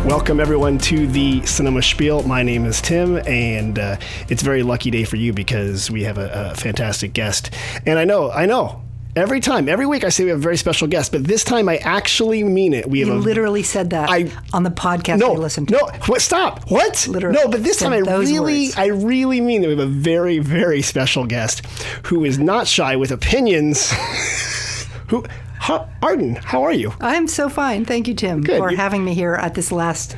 Welcome, everyone, to the Sonoma Spiel. My name is Tim, and it's a very lucky day for you because we have a fantastic guest. And I know, every week I say we have a very special guest, but this time I actually mean it. You literally said that on the podcast we listened to. No, stop. What? Literally. No, but this time I really mean that we have a very, very special guest who is not shy with opinions. Arden, how are you? I'm so fine. Thank you, Tim, for having me here at this last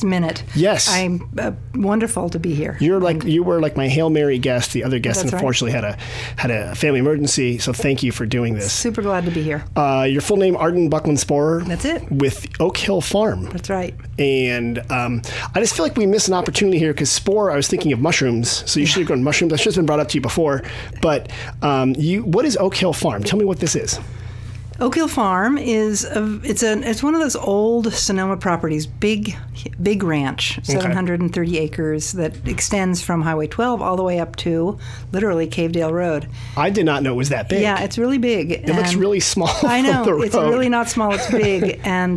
minute. Yes. I'm wonderful to be here. You were like my Hail Mary guest. The other guest, unfortunately, right. had a family emergency, so thank you for doing this. Super glad to be here. Your full name, Arden Bucklin-Sporer. That's it. With Oak Hill Farm. That's right. And I just feel like we missed an opportunity here because Sporer, I was thinking of mushrooms, so you should have gone mushrooms. That should have been brought up to you before. But what is Oak Hill Farm? Tell me what this is. Oak Hill Farm is it's one of those old Sonoma properties, big ranch, 730 acres that extends from Highway 12 all the way up to literally Cavedale Road. I did not know it was that big. Yeah, it's really big. It looks really small. I know, from the road. It's really not small. It's big, and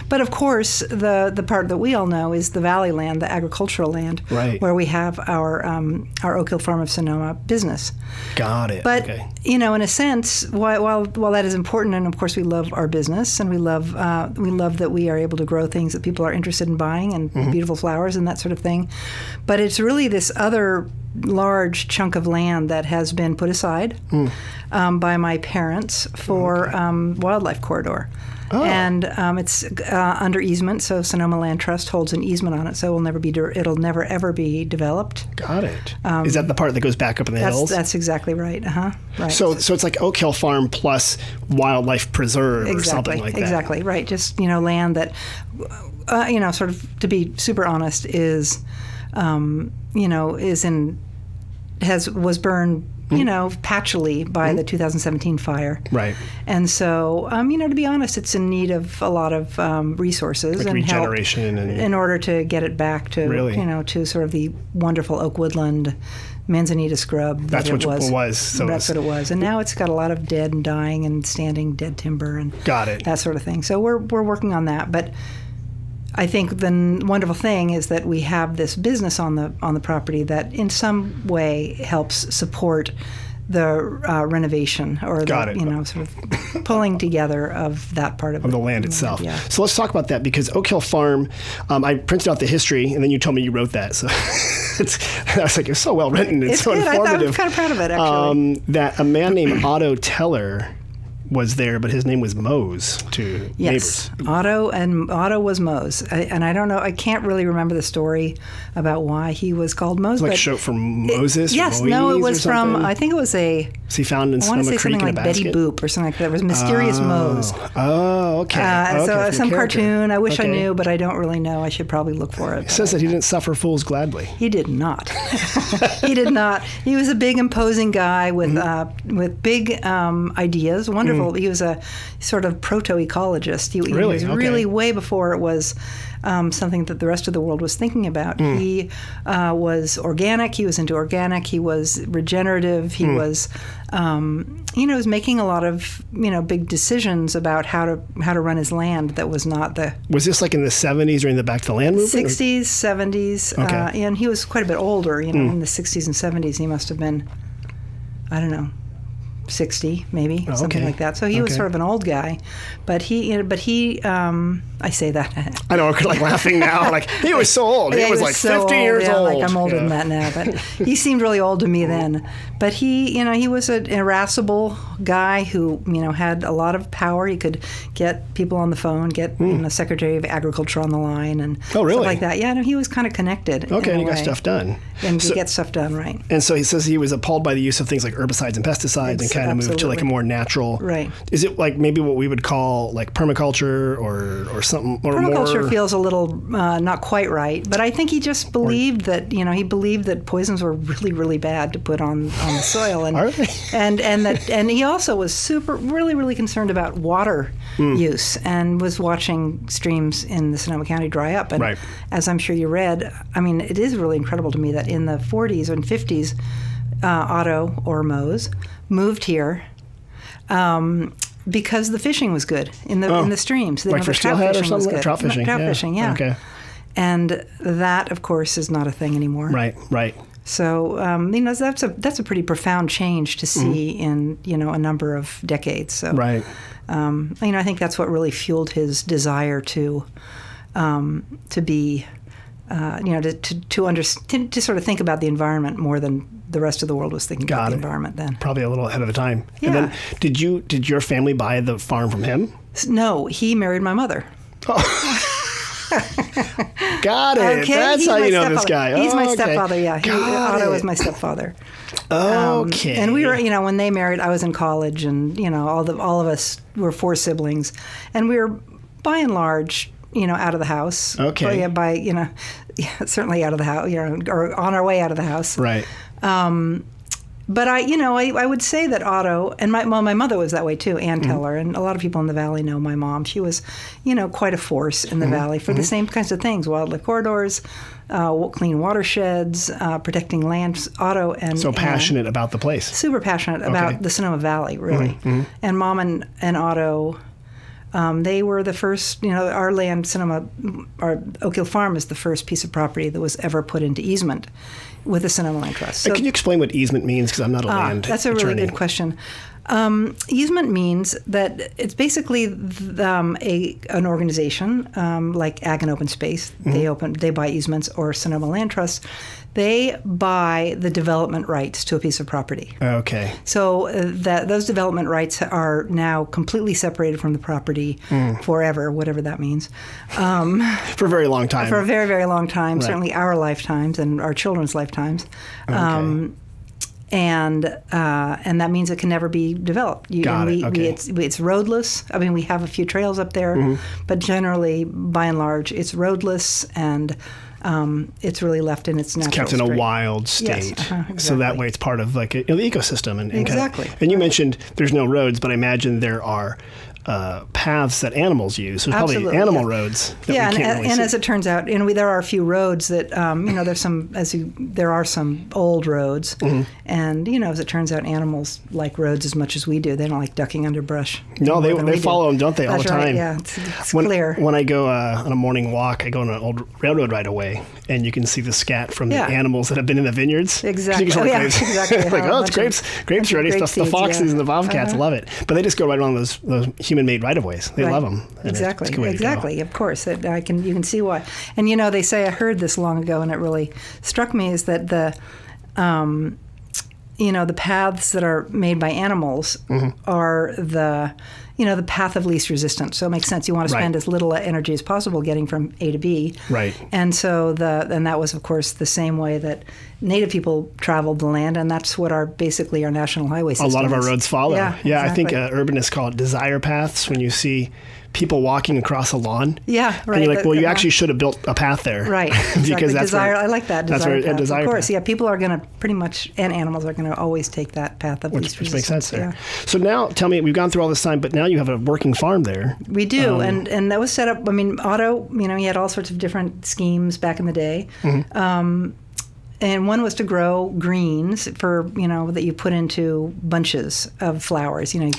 but of course the part that we all know is the valley land, the agricultural land, right, where we have our Oak Hill Farm of Sonoma business. Got it. But in a sense, while that is important, and of course we love our business, and we love that we are able to grow things that people are interested in buying, and beautiful flowers and that sort of thing. But it's really this other large chunk of land that has been put aside by my parents for wildlife corridor. Oh. And it's under easement, so Sonoma Land Trust holds an easement on it, so it'll never ever be developed. Got it. Is that the part that goes back up in the hills? That's exactly right. Right. So it's like Oak Hill Farm plus wildlife preserve or something like that. Exactly. Right. Just land that, sort of, to be super honest, was burned. Patchily by the 2017 fire. Right. And so, to be honest, it's in need of a lot of resources like and regeneration help in order to get it back to, to sort of the wonderful oak woodland manzanita scrub that's what it was. So that's what it was. And now it's got a lot of dead and dying and standing dead timber and that sort of thing. So we're working on that. But I think the wonderful thing is that we have this business on the property that in some way helps support the renovation or sort of pulling together of that part of the land itself. Yeah. So let's talk about that because Oak Hill Farm, I printed out the history and then you told me you wrote that. So I was like, it's so well written. It's so informative. I'm kind of proud of it, actually. That a man named Otto Teller was there, but his name was Mose to neighbors. Otto was Mose. And I don't know, I can't really remember the story about why he was called Mose. Like short from Moses? Yes, no, it was from, I think it was was he found in Sonoma Creek in a basket? Something like Betty Boop or something like that. It was Mysterious Mose. Oh, okay. So some cartoon, I wish I knew, but I don't really know. I should probably look for it. It says that he didn't suffer fools gladly. He did not. He did not. He was a big, imposing guy with big ideas, wonderful. He was a sort of proto-ecologist. He was really way before it was something that the rest of the world was thinking about. He was organic. He was into organic. He was regenerative. He was, was making a lot of, big decisions about how to run his land. That was not the. Was this like in the 70s during the Back to the Land movement? 60s, 70s, and he was quite a bit older. In the 60s and 70s, he must have been, I don't know, 60 maybe, something like that. So he was sort of an old guy, but he I say that. I know, I'm like laughing now. Like he was so old. He was like so 50 years old. Like I'm older than that now, but he seemed really old to me then. But he was an irascible guy who, had a lot of power. He could get people on the phone, get Secretary of Agriculture on the line, and stuff like that. Yeah, no, he was kind of connected. Okay, and he got stuff done. And to get stuff done, right. And so he says he was appalled by the use of things like herbicides and pesticides and kind of moved to like a more natural. Right. Is it like maybe what we would call like permaculture or something? Or permaculture more... feels a little not quite right, but I think he just believed that he believed that poisons were really, really bad to put on the soil, and Are they? and he also was really concerned about water use and was watching streams in the Sonoma County dry up. And as I'm sure you read, I mean, it is really incredible to me that in the 40s and 50s, Otto or Mose moved here. Because the fishing was good in the streams. Like for steelhead or something? Trout fishing? Trout fishing, yeah. Okay. And that, of course, is not a thing anymore. Right. So, that's a pretty profound change to see in, a number of decades. So, right. I think that's what really fueled his desire to be, to sort of think about the environment more than the rest of the world was thinking about the environment then. Probably a little ahead of the time. Yeah. And then did your family buy the farm from him? No, he married my mother. Oh. Got it. Okay, that's how you know this guy. He's my okay. stepfather, yeah. Otto was my stepfather. Okay. And we were, when they married, I was in college, and all of us were 4 siblings, and we were by and large, out of the house. Okay. Certainly out of the house, or on our way out of the house. Right. But I would say that Otto, and my mother was that way too, Ann Teller, and a lot of people in the valley know my mom. She was, quite a force in the valley for the same kinds of things: wildlife corridors, clean watersheds, protecting land. Otto and so passionate about the place. Super passionate about the Sonoma Valley, really. And Mom and Otto. They were the first, our land, our Oak Hill Farm is the first piece of property that was ever put into easement with the Sonoma Land Trust. So, can you explain what easement means? Because I'm not a land That's a really good question. Easement means that it's basically an organization like Ag and Open Space. They buy easements, or Sonoma Land Trust. They buy the development rights to a piece of property. Okay. So those development rights are now completely separated from the property forever, whatever that means. For a very long time. For a very, very long time, right. Certainly our lifetimes and our children's lifetimes. Okay. And that means it can never be developed. It's roadless. I mean, we have a few trails up there, but generally, by and large, it's roadless, and it's really left in its natural It's kept in state. a wild state. Yes, exactly. So that way it's part of the ecosystem. And exactly. And you mentioned there's no roads, but I imagine there are paths that animals use. There's Absolutely, probably animal roads that we can't really see. As it turns out, there are a few roads that, there's there are some old roads, and as it turns out, animals like roads as much as we do. They don't like ducking under brush. No, they follow them, don't they, all the time? Right, yeah, it's clear. When I go on a morning walk, I go on an old railroad right away, and you can see the scat from the animals that have been in the vineyards. Exactly. Exactly. Like, it's grapes ready. The foxes and the bobcats love it, but they just go right along those human-made right-of-ways. They love them. Exactly. Of course. You can see why. And they say, I heard this long ago, and it really struck me, is that the paths that are made by animals are the path of least resistance. So it makes sense. You want to spend as little energy as possible getting from A to B. Right. And so that was, of course, the same way that Native people traveled the land, and that's what our national highway system is. A lot of our roads follow. Yeah, exactly. I think urbanists call it desire paths when you see people walking across a lawn. Yeah, right. And you're like, you actually should have built a path there. Right. Exactly. Because that's desire. I like that. Desire path. Desire of course, path. People are going to pretty much, and animals are going to always take that path of least resistance. Which makes sense there. Yeah. So now, tell me, we've gone through all this time, but now you have a working farm there. We do, and that was set up. Otto, he had all sorts of different schemes back in the day. And one was to grow greens for, that you put into bunches of flowers. If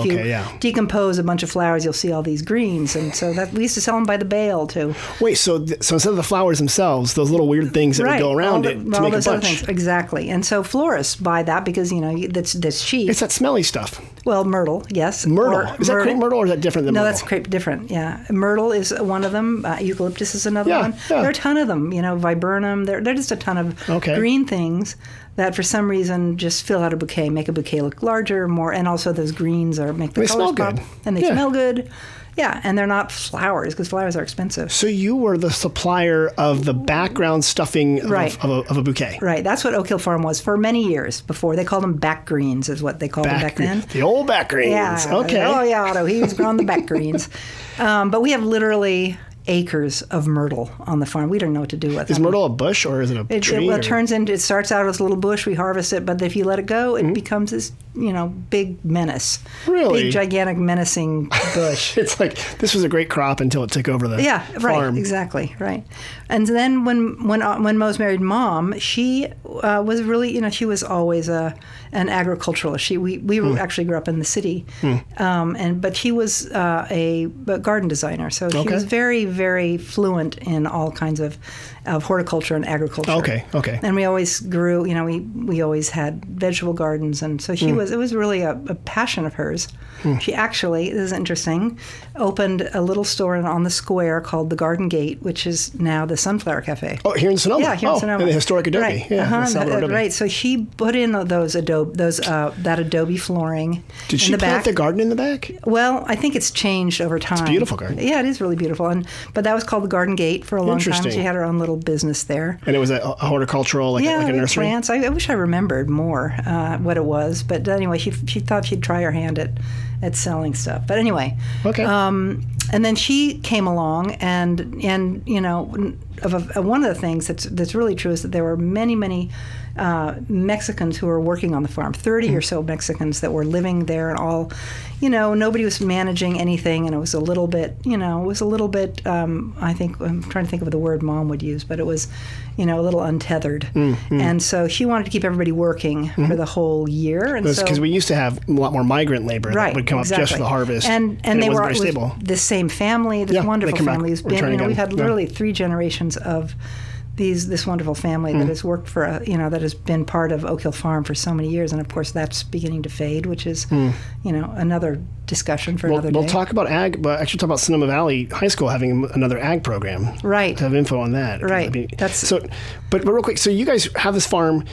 you decompose a bunch of flowers, you'll see all these greens. And so we used to sell them by the bale, too. Wait, so instead of the flowers themselves, those little weird things that would go around to make a bunch. Exactly. And so florists buy that because, that's cheap. It's that smelly stuff. Well, myrtle, yes. Myrtle. Is that crepe myrtle or is that different than myrtle? No, that's crepe different, yeah. Myrtle is one of them. Eucalyptus is another one. Yeah. There are a ton of them. Viburnum. They're just a ton of green things that for some reason just fill out a bouquet, make a bouquet look larger, more, and also those greens make the colors pop. And they smell good. Yeah, and they're not flowers because flowers are expensive. So you were the supplier of the background stuffing of a bouquet. Right. That's what Oak Hill Farm was for many years before. They called them back greens is what they called them back then. The old back greens. Yeah. Okay. Oh, yeah, Otto. He was growing the back greens. But we have literally acres of myrtle on the farm. We don't know what to do with it. Is myrtle a bush or is it a tree? It starts out as a little bush. We harvest it, but if you let it go, it becomes this big menace. Really? Big, gigantic, menacing bush. It's like this was a great crop until it took over the farm. Right, exactly, right. And then when Mo's married Mom, she was really, she was always an agriculturalist. We actually grew up in the city, but she was a garden designer, so she was very, very fluent in all kinds of horticulture and agriculture. Okay. And we always grew, we always had vegetable gardens, and so it was really a passion of hers. She actually, this is interesting, opened a little store on the square called the Garden Gate, which is now the Sunflower Cafe. Oh, here in Sonoma? Yeah, here in Sonoma. In the historic Adobe. Right. Yeah, Adobe. Right. So she put in that Adobe flooring. Did she plant the garden in the back? Well, I think it's changed over time. It's a beautiful garden. Yeah, it is really beautiful. But that was called the Garden Gate for a long time. She had her own little business there. And it was a horticultural, like a nursery? Plants. I wish I remembered more what it was. But anyway, she thought she'd try her hand at selling stuff. But anyway. Okay. And then she came along, and one of the things that's really true is that there were many Mexicans who were working on the farm, 30 or so Mexicans that were living there, and all, nobody was managing anything, and it was a little bit, I think, I'm trying to think of the word Mom would use, but it was, a little untethered. And so she wanted to keep everybody working for the whole year. Because we used to have a lot more migrant labor that would come up just for the harvest. And they were very stable. The same family, this wonderful family who's been, we've had literally 3 generations of this wonderful family that has worked for, that has been part of Oak Hill Farm for so many years. And of course, that's beginning to fade, which is, another discussion for another day. We'll talk about ag, but actually talk about Sonoma Valley High School having another ag program. Right. To have info on that. Right. But real quick, so you guys have this farm.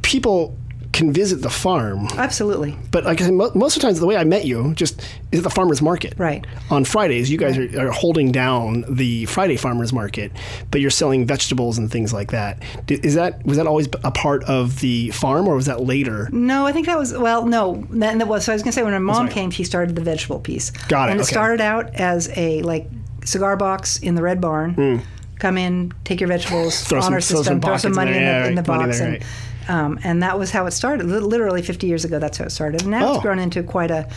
People can visit the farm. Absolutely. But like I said, most of the times, the way I met you is at the farmer's market. Right. On Fridays, you guys are holding down the Friday farmer's market, but you're selling vegetables and things like that. Was that always a part of the farm, or was that later? No, I think that was, no. That was, so I was going to say, when my mom came, she started the vegetable piece. Got it. And it started out as a cigar box in the Red Barn. Come in, take your vegetables, honor system, throw some money in the box. And that was how it started. Literally 50 years ago, that's how it started. And now it's grown into quite a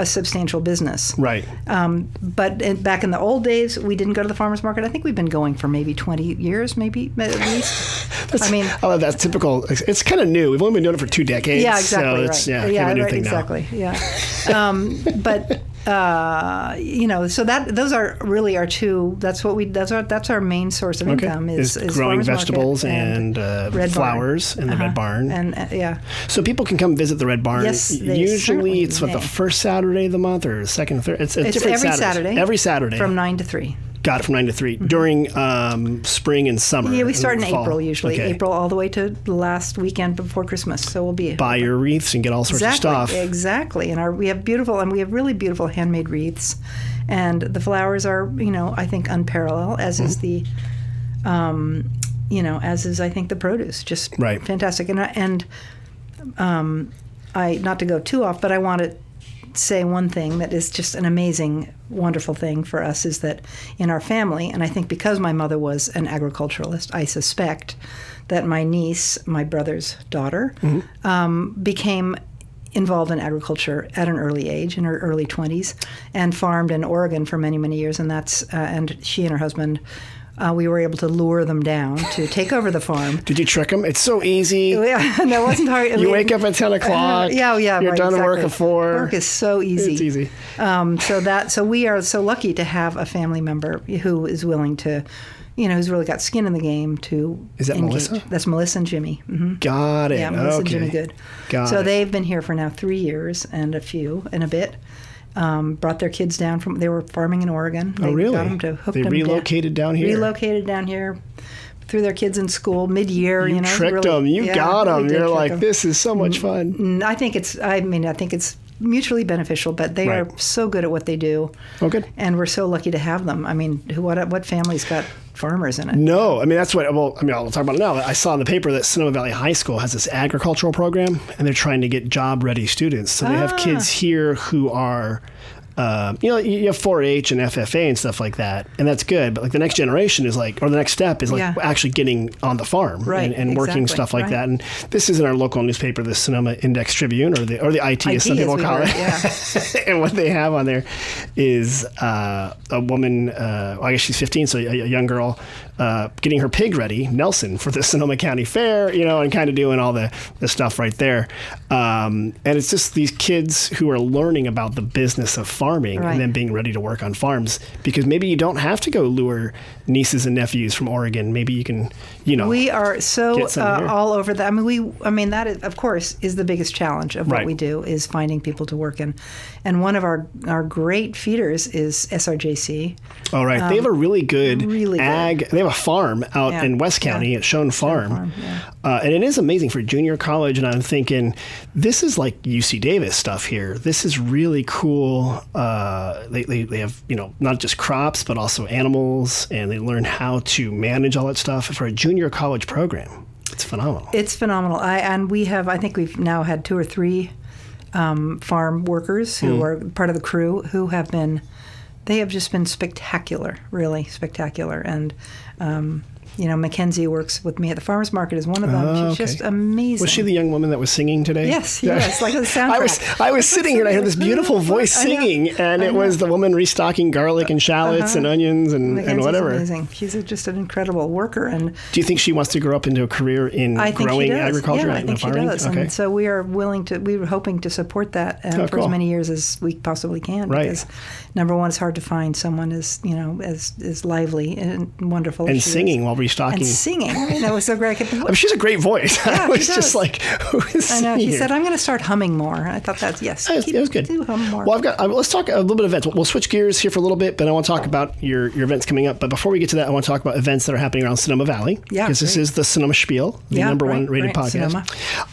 substantial business. Right. But back in the old days, we didn't go to the farmer's market. I think we've been going for maybe 20 years, maybe at least. I love that's typical. It's kind of new. We've only been doing it for 2 decades. Yeah, exactly. So it's, right. kind of a new thing exactly. now. Yeah. But. So those are really our two. That's our main source of income is growing vegetables and flowers in the Red Barn. And So people can come visit the Red Barn. Yes, usually it's the first Saturday of the month or the second, third. It's different every Saturday. Every Saturday from 9 to 3. Got it, from 9 to 3 during spring and summer. Yeah, we start in April usually. Okay. April all the way to the last weekend before Christmas. So we'll be buy your wreaths and get all sorts of stuff. Exactly, and we have really beautiful handmade wreaths, and the flowers are I think unparalleled, as is the as is I think the produce, just fantastic. And I not to go too off, but I want to say one thing that is just an amazing, wonderful thing for us is that in our family, and I think because my mother was an agriculturalist, I suspect that my niece, my brother's daughter, became involved in agriculture at an early age, in her early 20s, and farmed in Oregon for many, many years. And and she and her husband, we were able to lure them down to take over the farm. Did you trick them? It's so easy. Yeah, no, it wasn't hard. You wake up at 10 o'clock. Yeah, You're done at work at 4. Work is so easy. It's easy. So we are so lucky to have a family member who is willing to, who's really got skin in the game to Is that engage. Melissa? That's Melissa and Jimmy. Mm-hmm. Got it. Yeah, Melissa and Jimmy Good. So they've been here for now 3 years and a bit. Brought their kids down they were farming in Oregon. Oh, really? Got them to hook they them relocated down here? Relocated down here, threw their kids in school mid-year. You tricked them. You got them. You're like, this is so much fun. I think it's mutually beneficial, but they are so good at what they do. Oh, good. And we're so lucky to have them. I mean, what family's got farmers in it? No, that's what, I'll talk about it now. I saw in the paper that Sonoma Valley High School has this agricultural program, and they're trying to get job-ready students. So they have kids here who are you have 4-H and FFA and stuff like that, and that's good. But like the next generation is like, or the next step is like actually getting on the farm and working stuff like that. And this is in our local newspaper, the Sonoma Index Tribune, or the IT as some people call it. Yeah. And what they have on there is a woman. I guess she's 15, so a young girl. Getting her pig ready, Nelson, for the Sonoma County Fair, and kind of doing all the stuff right there. And it's just these kids who are learning about the business of farming and then being ready to work on farms, because maybe you don't have to go lure nieces and nephews from Oregon. Maybe you can, We are so all over that. I mean, that is, of course, is the biggest challenge of what we do, is finding people to work in. And one of our great feeders is SRJC. Oh, right. They have a really good ag. They have a farm out in West County at Schoen Farm. And it is amazing for junior college. And I'm thinking, this is like UC Davis stuff here. This is really cool. They have, not just crops, but also animals. And they learn how to manage all that stuff for a junior college program. It's phenomenal. It's phenomenal. I think we've now had 2 or 3 farm workers who are part of the crew who they have just been spectacular, really spectacular. And, Mackenzie works with me at the farmers market as one of them. She's just amazing. Was she the young woman that was singing today? Yes, like the soundtrack. I was sitting here and I heard this beautiful voice singing, and it was the woman restocking garlic and shallots and onions and whatever. Amazing. She's just an incredible worker. And do you think she wants to grow up into a career in growing agriculture and farming? I think she does. Okay. And so we were hoping to support that for as many years as we possibly can. Right. Because number one, it's hard to find someone as lively and wonderful and as she singing is. while restocking. And singing. It was so great. She's a great voice. Yeah, I was just like, who is singing? I know. She said, I'm going to start humming more. I thought that's, it was good. Do hum more. Well, let's talk a little bit of events. We'll switch gears here for a little bit, but I want to talk about your events coming up. But before we get to that, I want to talk about events that are happening around Sonoma Valley. Yeah. Because this is the Sonoma Spiel, the number one rated podcast.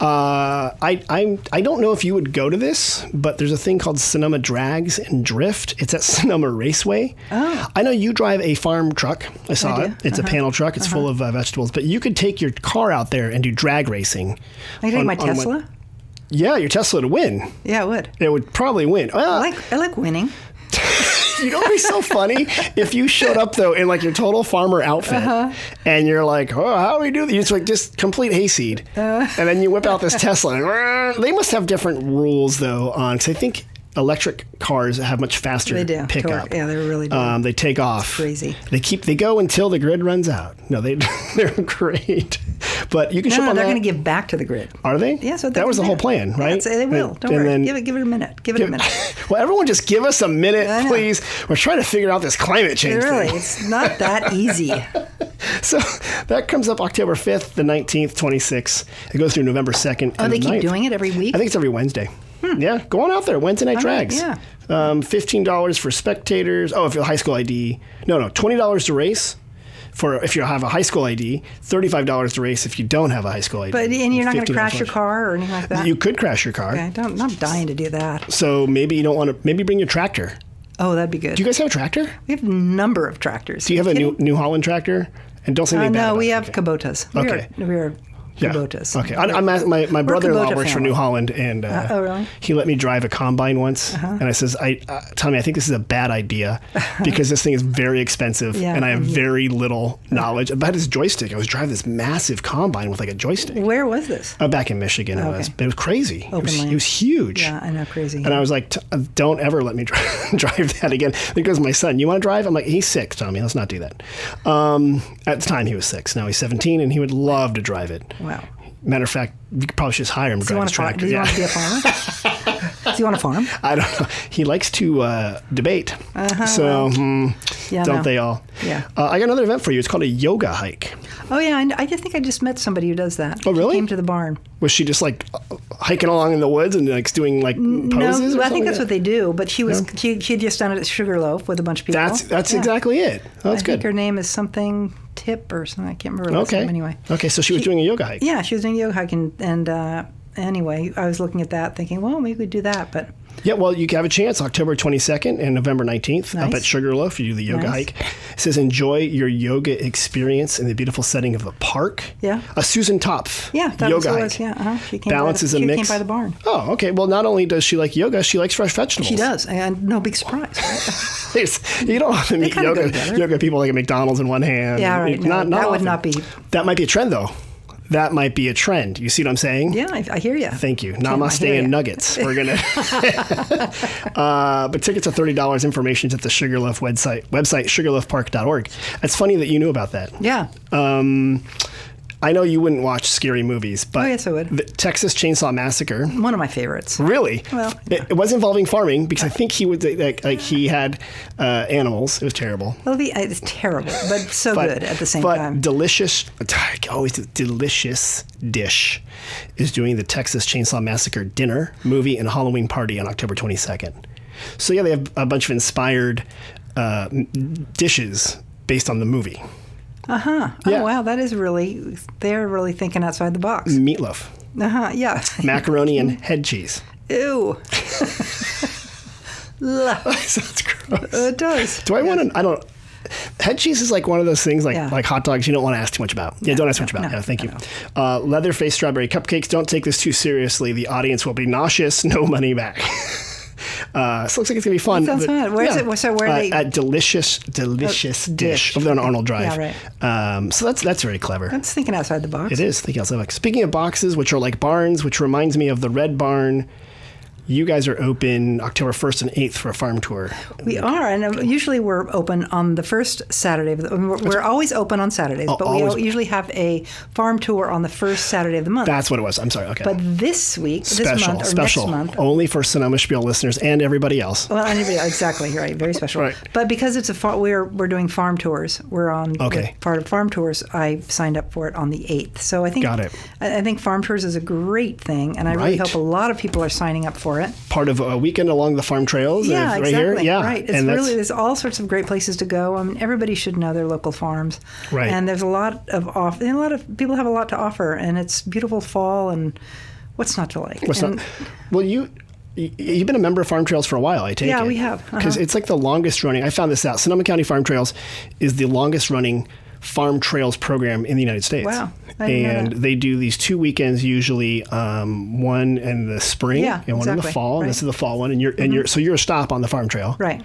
I don't know if you would go to this, but there's a thing called Sonoma Drags and Drift. It's at Sonoma Raceway. Oh. I know you drive a farm truck. I saw it. It's a panel truck. It's full of vegetables. But you could take your car out there and do drag racing. I take my Tesla? Yeah, your Tesla would win. Yeah, it would. It would probably win. I like winning. You know what would be so funny? If you showed up, though, in like your total farmer outfit, and you're like, oh, how do we do this? It's like just complete hayseed. And then you whip out this Tesla. And, they must have different rules, though, because I think electric cars have much faster pickup. Yeah, they really do. They take off. It's crazy. They go until the grid runs out. No, they're great. But you can ship on they're that. going to give back to the grid. Are they? Yeah, so that was the whole plan, right? They will. Don't worry. Give it a minute. Give it a minute. Well, everyone just give us a minute, please. We're trying to figure out this climate change thing. It's not that easy. So that comes up October 5th, the 19th, 26th. It goes through November 2nd. Oh, they keep doing it every week? I think it's every Wednesday. Yeah, go on out there. Wednesday night drags. Yeah. $15 for spectators. Oh, if you have a high school ID. No, $20 to race. If you have a high school ID, $35 to race if you don't have a high school ID. And you're not going to crash your car or anything like that? You could crash your car. Okay, I'm not dying to do that. So maybe you don't want to. Maybe bring your tractor. Oh, that'd be good. Do you guys have a tractor? We have a number of tractors. Do you have a New Holland tractor? And don't say anything bad. No, we have Kubotas. Okay. We are Kubotas. Okay. My brother-in-law works for New Holland, and oh, really? He let me drive a combine once, and I says, Tommy, I think this is a bad idea because this thing is very expensive, and I have very little knowledge about his joystick. I was driving this massive combine with like a joystick. Where was this? Back in Michigan, it was. But it was crazy. It was huge. Yeah, I know, crazy. And I was like, don't ever let me drive that again. Because my son, you want to drive? I'm like, he's 6, Tommy. Let's not do that. At the time, he was 6. Now he's 17, and he would love to drive it. Wow. Matter of fact, you could probably just hire him to drive his tractor. Does he want to be a farmer? Does he want to farm? I don't know. He likes to debate. Don't they all? Yeah. I got another event for you. It's called a yoga hike. Oh, yeah. I think I just met somebody who does that. Oh, really? She came to the barn. Was she just like hiking along in the woods and like doing like poses? No, I think that's what they do. But she had just done it at Sugarloaf with a bunch of people. That's exactly it. Oh, that's good. I think her name is something Tip or something. I can't remember. Okay. Anyway. Okay. So she was doing a yoga hike. Yeah, she was doing a yoga hike, and anyway, I was looking at that, thinking, well, maybe we could do that, but Yeah, well, you can have a chance October 22nd and November 19th up Nice. at Sugarloaf. You do the yoga Nice. hike. It says, enjoy your yoga experience in the beautiful setting of the park. Yeah. A Susan Topf Yeah, that yoga was what it hike. was. Yeah, She came Balances by a the, mix. She came by the barn. Oh, okay. Well, not only does she like yoga, she likes fresh vegetables. She does, and no big surprise. Right? You don't often meet kinda go yoga together. people like at McDonald's in one hand. Yeah, right. No, that would often. not be. That might be a trend, though. That might be a trend. You see what I'm saying? Yeah, I hear you. Thank you. I Namaste hear and ya. nuggets. We're gonna. But tickets are $30. Information's at the Sugarloaf website sugarloafpark.org. It's funny that you knew about that. Yeah. I know you wouldn't watch scary movies, but Oh, yes, I would. The Texas Chainsaw Massacre. One of my favorites. Really? Well, it was involving farming because I think he would like he had animals. It was terrible. Well, it's terrible, but so good at the same but time. delicious, always delicious dish is doing the Texas Chainsaw Massacre dinner, movie, and Halloween party on October 22nd. So yeah, they have a bunch of inspired dishes based on the movie. Oh, Yeah. wow, that is really, they're really thinking outside the box. Meatloaf, Yeah. macaroni, and head cheese. Ew. Sounds gross. It does. Do I want to? I don't. Head cheese is like one of those things, like Yeah. like hot dogs. You don't want to ask too much about. Yeah, don't ask too much about. no, Yeah, thank you. no. Leatherface strawberry cupcakes. Don't take this too seriously. The audience will be nauseous. No money back. So it looks like it's gonna be fun. Sounds fun. Where is it? So where are they? At delicious dish Dish. over there on Arnold Drive. Yeah, right. So that's very clever. That's thinking outside the box. It is. Think outside the box. Speaking of boxes, which are like barns, which reminds me of the Red Barn. You guys are open October 1st and 8th for a farm tour. We are, and usually we're open on the first Saturday. We're always open on Saturdays, but we always. usually have a farm tour on the first Saturday of the month. That's what it was. I'm sorry. Okay. But this week, this month, or special, next month, only for Sonoma Spiel listeners and everybody else. well, anybody, exactly, you're right, very special. Right. But because it's we're doing farm tours. We're on Okay. part of farm tours. I signed up for it on the 8th. So I think Got it. I think farm tours is a great thing, and I really Right. hope a lot of people are signing up for it. Part of a weekend along the farm trails. Yeah, right exactly. here. Yeah, right. It's and that's- really, there's all sorts of great places to go. I mean, everybody should know their local farms. Right. And there's a lot of and a lot of people have a lot to offer, and it's beautiful fall, and what's not to like? And- Well, you've been a member of Farm Trails for a while, I take it. Yeah, we have. Because it's like the longest running. I found this out. Sonoma County Farm Trails is the longest running farm trails program in the United States. Wow. I didn't know And that. they do these 2 weekends usually, one in the spring Yeah, and one in the exactly. fall. And Right. this is the fall one. And you're a stop on the farm trail. Right.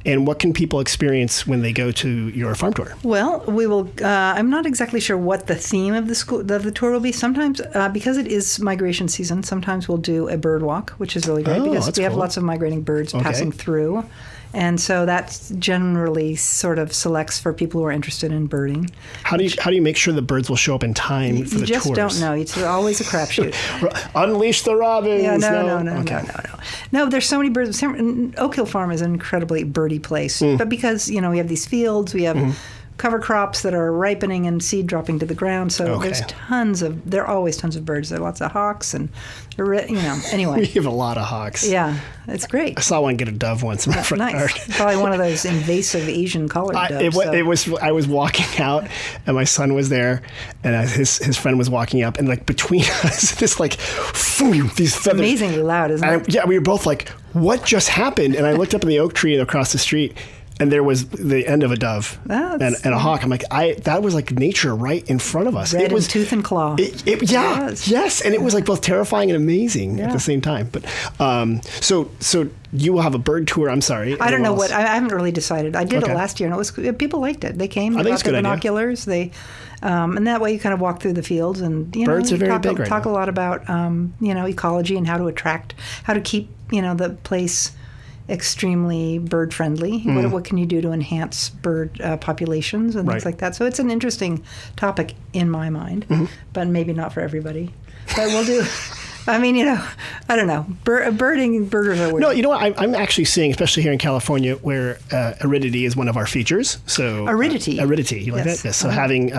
And what can people experience when they go to your farm tour? Well, we will. I'm not exactly sure what the theme of the tour will be. Sometimes, because it is migration season, sometimes we'll do a bird walk, which is really great Oh, because that's we have cool. lots of migrating birds Okay. passing through. And so that generally sort of selects for people who are interested in birding. How do you make sure the birds will show up in time for You the just tours? don't know. It's always a crapshoot. Unleash the robins. Yeah, no. Okay. No, there's so many birds. Oak Hill Farm is an incredibly birdy place. But because, we have these fields, we have cover crops that are ripening and seed dropping to the ground. So Okay. there are always tons of birds. There are lots of hawks and, anyway. We have a lot of hawks. Yeah, it's great. I saw one get a dove once in my front Nice. yard. Probably one of those invasive Asian collared doves. I was walking out, and my son was there, and his friend was walking up, and like between us, these feathers. Amazingly loud, isn't it? Yeah, we were both like, "What just happened?" And I looked up in the oak tree across the street, and there was the end of a dove and a hawk. I'm like, that was like nature right in front of us. Red It was in tooth and claw. Yes, and it was like both terrifying and amazing at the same time. But so you will have a bird tour. I'm sorry. I don't know Anyone else? I haven't really decided. I did Okay. it last year, and it was people liked it. They came. They think it's brought a their good idea. binoculars. They, and that way you kind of walk through the fields, and Birds are you very talk, big right talk now. a lot about ecology and how to keep the place extremely bird friendly. What can you do to enhance bird populations and things Right. like that? So it's an interesting topic in my mind, but maybe not for everybody. But we'll do. I mean, I don't know. Birders are weird. No, you know what? I'm actually seeing, especially here in California, where aridity is one of our features. So Aridity? aridity, you like Yes. that? Yes. So having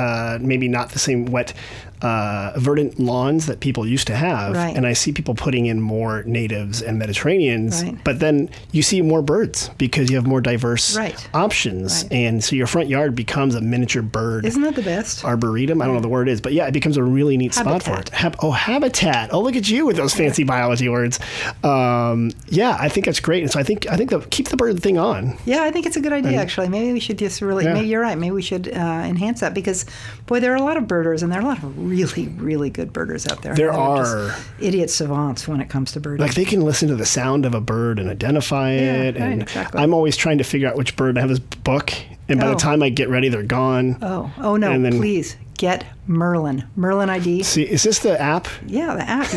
maybe not the same wet, verdant lawns that people used to have, Right. and I see people putting in more natives and Mediterraneans, Right. but then you see more birds because you have more diverse Right. options, Right. and so your front yard becomes a miniature bird. Isn't that the best? Arboretum. I don't know what the word is, but yeah, it becomes a really neat spot for it. Habitat. Habitat. Oh, look at you with those fancy biology words. Yeah, I think that's great. And so I think keep the bird thing on. Yeah, I think it's a good idea, actually. Maybe we should just really, maybe you're right. Maybe we should enhance that because, boy, there are a lot of birders, and there are a lot of really, really good birders out there. There are. Just idiot savants when it comes to birding. Like they can listen to the sound of a bird and identify it. Right, And exactly. I'm always trying to figure out which bird. I have this book, and by the time I get ready, they're gone. Oh no! And then, please get Merlin ID. See, is this the app? Yeah, the app.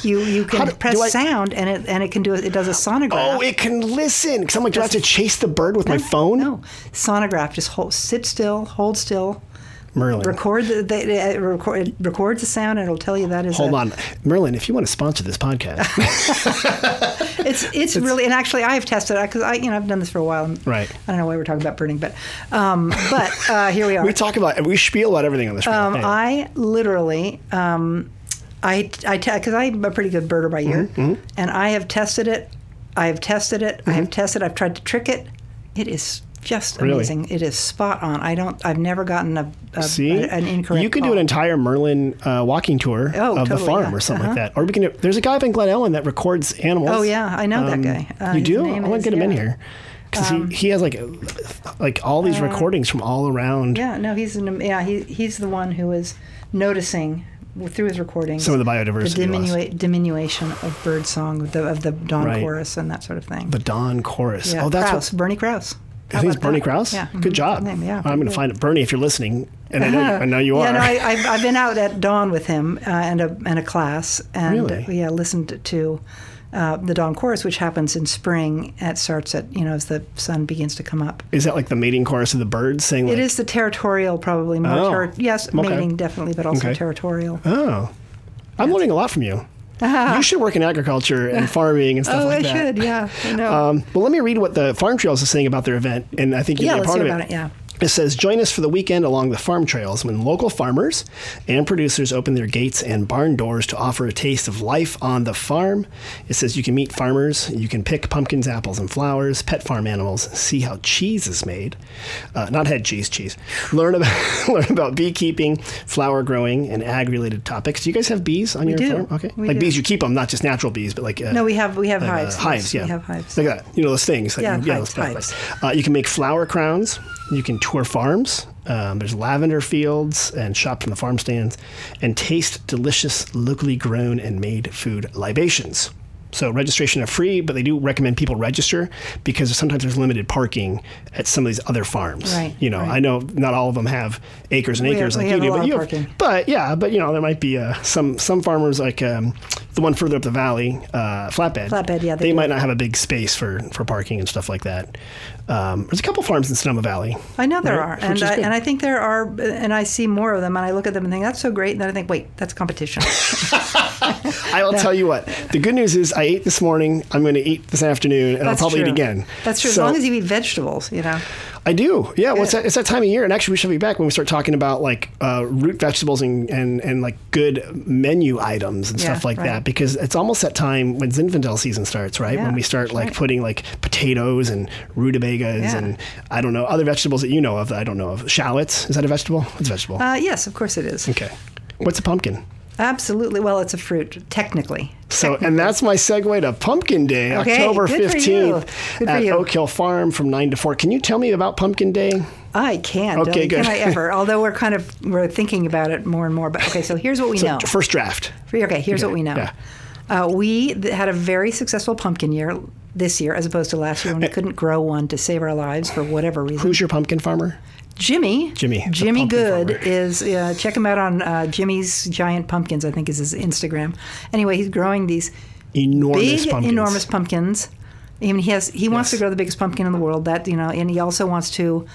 You can press sound and it can do it. It does a sonograph. Oh, it can listen. Because I'm like, do I have to chase the bird with my phone? No, sonograph. Just sit still, hold still. Merlin. It records the sound and it'll tell you that is. Hold on, Merlin. If you want to sponsor this podcast, it's really, and actually I've tested it because I've done this for a while. Right. I don't know why we're talking about birding, but here we are. we spiel about everything on the show. I literally because I'm a pretty good birder by ear, and I have tested it. I've tried to trick it. It is just amazing. Really? It is spot on. I've never gotten an incorrect You can call. do an entire Merlin walking tour of the farm or something like that. Or we can. There's a guy up in Glen Ellen that records animals. Oh yeah, I know that guy. You do? I want to get him in here. Because he has like all these recordings from all around. Yeah, no, he's the one who is noticing through his recordings some of the biodiversity the diminution of bird song of the dawn chorus and that sort of thing. The dawn chorus. Yeah, oh, that's Bernie Krause. I think it's Bernie Krause? Yeah. Good job. Name, yeah, I'm going to find it. Bernie, if you're listening, and I know you are. Yeah, no, I've been out at dawn with him and a class, and really? Listened to the dawn chorus, which happens in spring. It starts at as the sun begins to come up. Is that like the mating chorus of the birds saying? It is the territorial, probably more. Yes, mating definitely, but also territorial. Oh, I'm learning a lot from you. You should work in agriculture and farming and stuff like that. I should, yeah. I know. Well, let me read what the Farm Trails is saying about their event, and I think you'll be a part of it. About it. Yeah. It says, join us for the weekend along the farm trails when local farmers and producers open their gates and barn doors to offer a taste of life on the farm. It says you can meet farmers, you can pick pumpkins, apples, and flowers, pet farm animals, see how cheese is made. Not head cheese. Learn about beekeeping, flower growing, and ag-related topics. Do you guys have bees on your farm? Okay. Bees, you keep them, not just natural bees, but like... no, we have hives. Hives, yeah. We have hives. Look at that. Those things. Hives. You can make flower crowns. You can tour farms. There's lavender fields and shop from the farm stands and taste delicious locally grown and made food libations. So registration are free, but they do recommend people register because sometimes there's limited parking at some of these other farms. Right. I know not all of them have acres and acres like you do, but there might be some farmers like the one further up the valley, Flatbed. Yeah, they might not have a big space for parking and stuff like that. There's a couple farms in Sonoma Valley. I know there are, and I think there are, and I see more of them, and I look at them and think that's so great, and then I think, wait, that's competition. I will tell you what. The good news is I ate this morning. I'm going to eat this afternoon, and I'll probably eat again. That's true. As long as you eat vegetables, I do. Yeah. Well, it's that time of year, and actually we should be back when we start talking about like root vegetables and like good menu items and stuff like that, because it's almost that time when Zinfandel season starts, right? Yeah, when we start putting like potatoes and rutabagas and I don't know, other vegetables that you know of that I don't know of. Shallots, is that a vegetable? It's a vegetable. Yes, of course it is. Okay. What's a pumpkin? Absolutely. Well, it's a fruit, technically. So, and that's my segue to Pumpkin Day, October 15th at Oak Hill Farm from 9 to 4. Can you tell me about Pumpkin Day? I can. Okay, good. Can I ever? Although we're thinking about it more and more. But okay, so here's what we know. First draft. Okay, here's what we know. Yeah. We had a very successful pumpkin year this year, as opposed to last year when we couldn't grow one to save our lives for whatever reason. Who's your pumpkin farmer? Jimmy Good farmer. is check him out on Jimmy's Giant Pumpkins, I think is his Instagram. Anyway, he's growing these enormous pumpkins. I mean, he wants to grow the biggest pumpkin in the world. And he also wants to.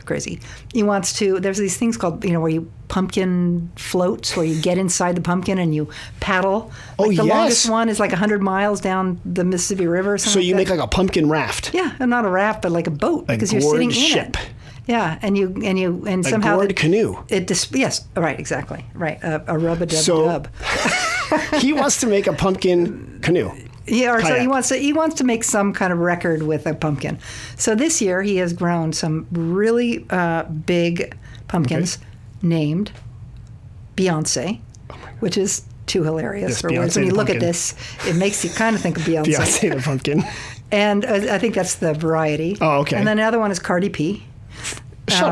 Crazy. He wants to. There's these things called where you pumpkin floats, where you get inside the pumpkin and you paddle. The longest one is like 100 miles down the Mississippi River. Or something so you make like a pumpkin raft. Yeah, and not a raft, but like a boat because you're sitting ship. in it. Yeah, and somehow gourd canoe. Yes, right, exactly, right. A rub-a-dub-dub. He wants to make a pumpkin canoe. Yeah, or so he wants to make some kind of record with a pumpkin. So this year he has grown some really big pumpkins named Beyonce, which is too hilarious. Yes, Whereas Beyonce when you the look at pumpkin. this, it makes you kind of think of Beyonce. Beyonce the pumpkin. And I think that's the variety. Oh, okay. And then another one is Cardi P.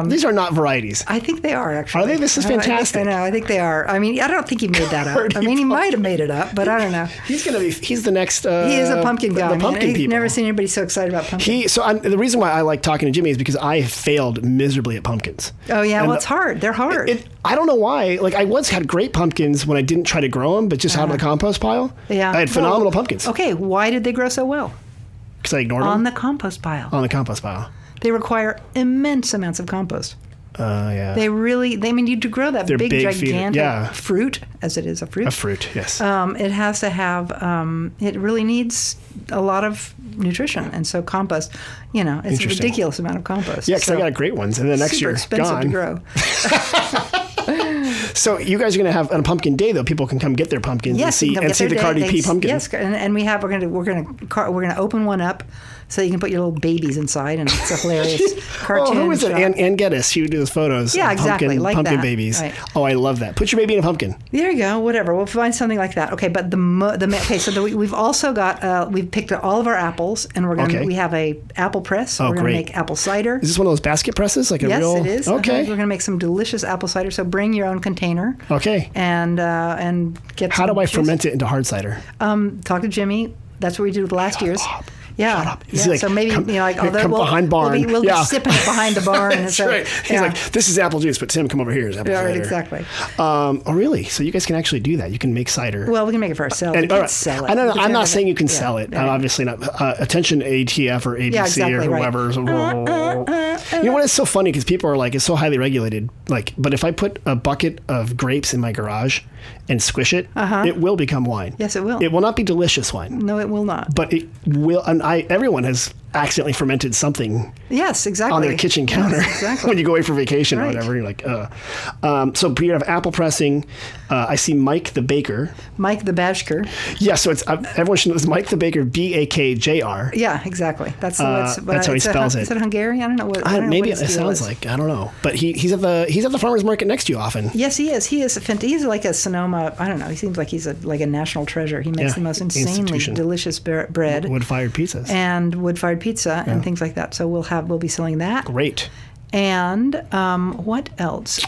These are not varieties. I think they are, actually. Are they? This is fantastic. I know. I think they are. I mean, I don't think he made that up. I mean, he might have made it up, but I don't know. He's the next. He is a pumpkin guy. The pumpkin I've people. never seen anybody so excited about pumpkins. The reason why I like talking to Jimmy is because I have failed miserably at pumpkins. Oh, yeah. And Well, it's hard. They're hard. I don't know why. Like, I once had great pumpkins when I didn't try to grow them, but just out of the compost pile. Yeah. I had phenomenal pumpkins. Okay. Why did they grow so well? Because I ignored them? On the compost pile. On the compost pile. They require immense amounts of compost. Yeah. They you to grow that big gigantic fruit, as it is a fruit. A fruit, yes. It has to have, it really needs a lot of nutrition. And so compost, it's a ridiculous amount of compost. Yeah, because I got great ones. And then next year, expensive gone. to grow. So you guys are going to have on a pumpkin day, though. People can come get their pumpkins and see the Cardi P pumpkin. Yes, and we're going to open one up so you can put your little babies inside, and it's a hilarious cartoon. Oh, who is it? shot. Ann Geddes. She would do those photos. Yeah, of exactly, like pumpkin that. babies. Right. Oh, I love that. Put your baby in a pumpkin. There you go. Whatever. We'll find something like that. Okay, but we've also got we've picked all of our apples, and we have a apple press. Oh, we're going to great. make apple cider. Is this one of those basket presses? Like a yes, real? it is. Okay. We're going to make some delicious apple cider. So bring your own container. Okay. And get. How some do I juice. ferment it into hard cider? Talk to Jimmy. That's what we did with last year's. Yeah. Shut up. Yeah. Like, so maybe come behind barn. We'll be sipping it behind the barn. That's right. He's like, this is apple juice, but Tim, come over here. Is apple cider. Right, exactly. Oh, really? So you guys can actually do that. You can make cider. Well, we can make it for ourselves. We can't sell it. I'm not saying you can sell it. Yeah. Obviously not. Attention ATF or ABC exactly, or whoever. You know what? It's so funny because people are like, it's so highly regulated. Like, but if I put a bucket of grapes in my garage and squish it, it will become wine. Yes, it will. It will not be delicious wine. No, it will not. But it will. And everyone has accidentally fermented something. Yes, exactly. On their kitchen counter. Yes, exactly. When you go away for vacation Right. or whatever, you're like, so you have apple pressing. I see Mike the baker. Mike the Bashker. Yeah, so it's everyone should know it's Mike the baker, BAKJR. Yeah, exactly. That's how he spells it. Is it Hungarian? I don't know what. Maybe what it sounds like, I don't know. But he's at the farmers market next to you often. Yes, he is. He's like a Sonoma. I don't know. He seems like he's like a national treasure. He makes the most insanely delicious bread, wood-fired pizzas, and wood-fired pizza and things like that. So we'll be selling that. Great. And what else?